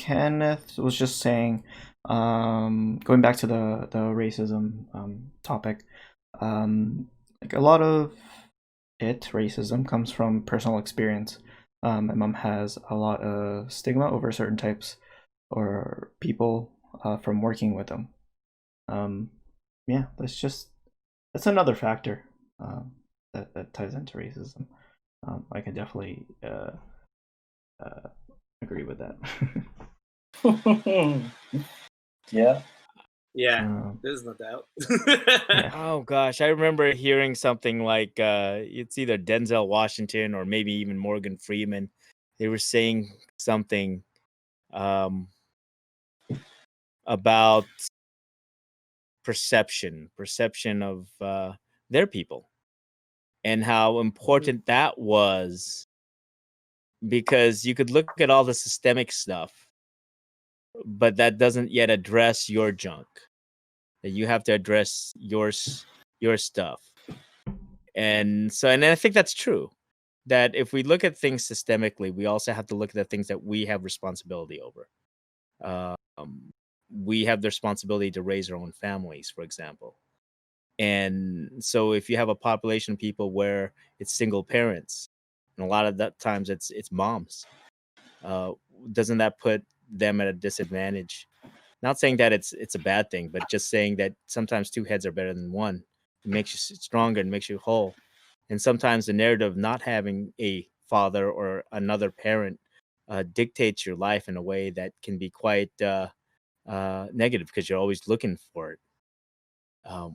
Kenneth was just saying, going back to the racism topic, like a lot of racism comes from personal experience. My mom has a lot of stigma over certain types or people from working with them. Um, yeah, that's another factor that ties into racism. I can definitely uh, agree with that. Yeah. Yeah, Um, there's no doubt. yeah. Oh gosh, I remember hearing something like it's either Denzel Washington or maybe even Morgan Freeman. They were saying something um, about perception of their people, and how important that was, because you could look at all the systemic stuff, but that doesn't yet address your junk. That you have to address your stuff. And so, and I think that's true. That if we look at things systemically, we also have to look at the things that we have responsibility over. Um, we have the responsibility to raise our own families, for example. And so, if you have a population of people where it's single parents, and a lot of that times it's moms, uh, doesn't that put them at a disadvantage? Not saying that it's a bad thing, but just saying that sometimes two heads are better than one. It makes you stronger and makes you whole. And sometimes the narrative of not having a father or another parent dictates your life in a way that can be quite negative, because you're always looking for it.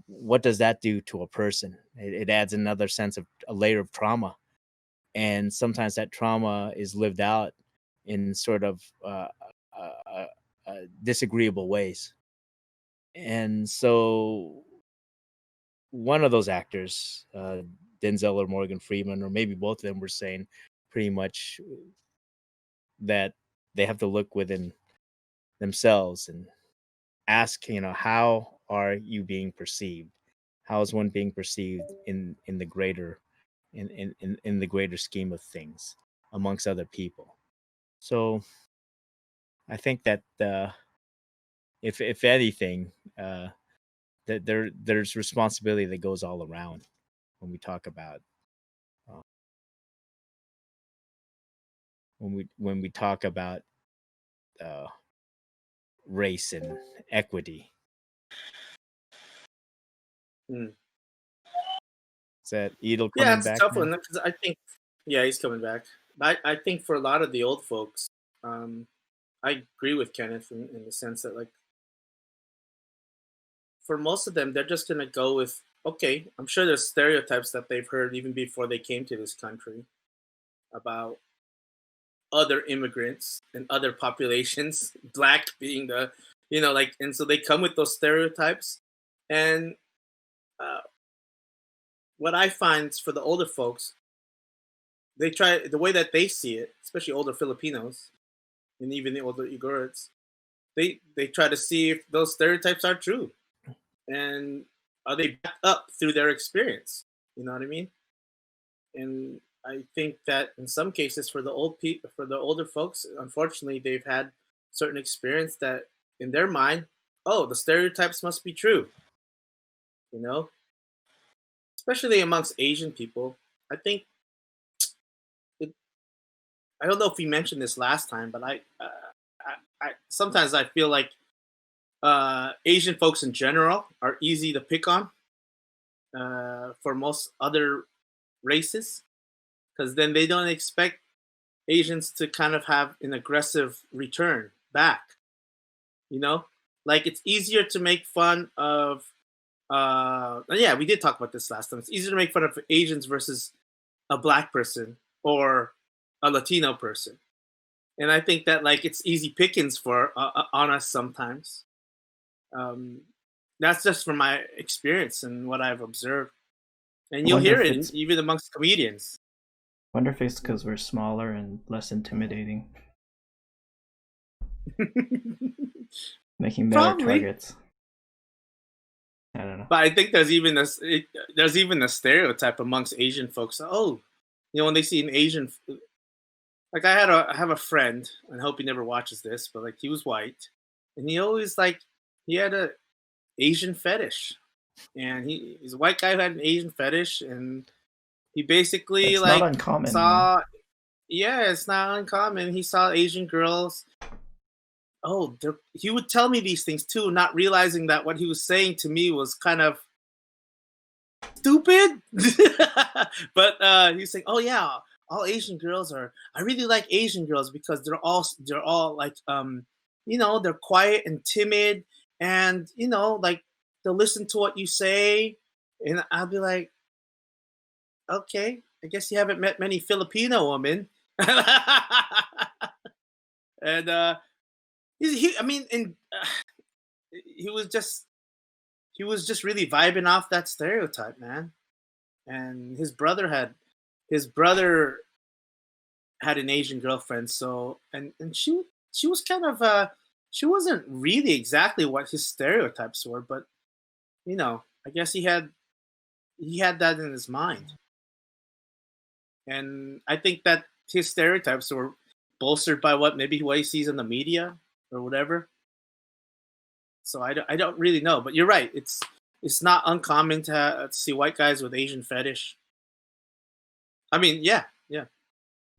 What does that do to a person? It adds another sense of a layer of trauma, and sometimes that trauma is lived out in sort of disagreeable ways. And so one of those actors, Denzel or Morgan Freeman, or maybe both of them, were saying pretty much that they have to look within themselves and ask, how are you being perceived? How is one being perceived in the greater in the greater scheme of things amongst other people? So I think that if anything, that there's responsibility that goes all around when we talk about uh, when we talk about uh, race and equity. Hmm. Is that Edel Yeah, coming it's a back tough now? one because I think, yeah, he's coming back. But I think for a lot of the old folks, I agree with Kenneth in the sense that, like, for most of them, they're just gonna go with, okay. I'm sure there's stereotypes that they've heard even before they came to this country about other immigrants and other populations, black being the, like, and so they come with those stereotypes. And uh, what I find is for the older folks, they try the way that they see it, especially older Filipinos and even the older Igorots. They try to see if those stereotypes are true and are they backed up through their experience. You know what I mean? And I think that in some cases, for the for the older folks, unfortunately, they've had certain experience that, in their mind, oh, the stereotypes must be true. You know, especially amongst Asian people. I think it, I don't know if we mentioned this last time, but I sometimes I feel like Asian folks in general are easy to pick on for most other races, because then they don't expect Asians to kind of have an aggressive return back. You know, like it's easier to make fun of. Yeah, we did talk about this last time. It's easier to make fun of Asians versus a black person or a Latino person, and I think that, like, it's easy pickings for on us sometimes. Um, that's just from my experience and what I've observed, and you'll Wonder hear if it it's even amongst comedians. wonder if it's because we're smaller and less intimidating, making better Probably. targets. I don't know. But I think there's even a stereotype amongst Asian folks. Oh, when they see an Asian, like I have a friend, and I hope he never watches this, but like he was white, and he always like he had a Asian fetish, and he's a white guy who had an Asian fetish, and he basically It's not like uncommon, you know. saw, yeah, it's not uncommon. He saw Asian girls. Oh, he would tell me these things too, not realizing that what he was saying to me was kind of stupid. But he's saying, "Oh yeah, all Asian girls are. I really like Asian girls because they're all like they're quiet and timid, and like they'll listen to what you say." And I'll be like, "Okay, I guess you haven't met many Filipino women." And I mean, and he was just really vibing off that stereotype, man. And his brother had an Asian girlfriend, so and she was kind of she wasn't really exactly what his stereotypes were, but I guess he had that in his mind. And I think that his stereotypes were bolstered by what he sees in the media or whatever. So I don't really know, but you're right. It's not uncommon to see white guys with Asian fetish. I mean, yeah,